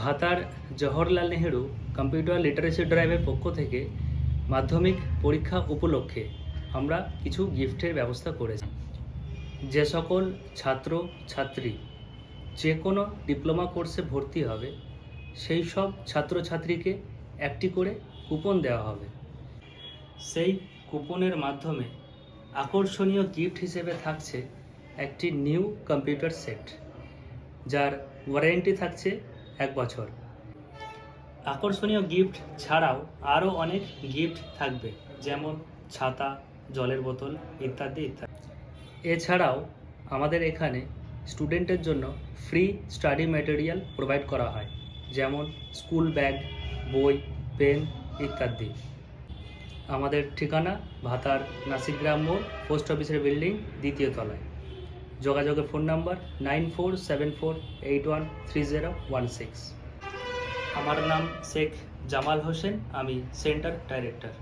ভাতার Jawaharlal Nehru computer literacy ড্রাইভের পক্ষ থেকে মাধ্যমিক পরীক্ষা উপলক্ষে আমরা কিছু গিফটের ব্যবস্থা করেছি। যে সকল ছাত্র ছাত্রী যে কোনো ডিপ্লোমা কোর্সে ভর্তি হবে সেই সব ছাত্রছাত্রীকে একটি করে কুপন দেওয়া হবে। সেই কুপনের মাধ্যমে আকর্ষণীয় গিফট হিসেবে থাকছে একটি নিউ কম্পিউটার সেট, যার ওয়ারেন্টি থাকছে 1 বছর। আকর্ষণীয় গিফট ছাড়াও আরও অনেক গিফট থাকবে, যেমন ছাতা, জলের বোতল ইত্যাদি ইত্যাদি। এছাড়াও আমাদের এখানে স্টুডেন্টের জন্য ফ্রি স্টাডি ম্যাটেরিয়াল প্রোভাইড করা হয়, যেমন স্কুল ব্যাগ, বই, পেন ইত্যাদি। আমাদের ঠিকানা ভাতার নাসিকগ্রাম মোড়, পোস্ট অফিসের বিল্ডিং, 2য় তলায়। যোগাযোগের ফোন নাম্বার 9474813016। আমার নাম শেখ জামাল হোসেন, আমি সেন্টার ডাইরেক্টর।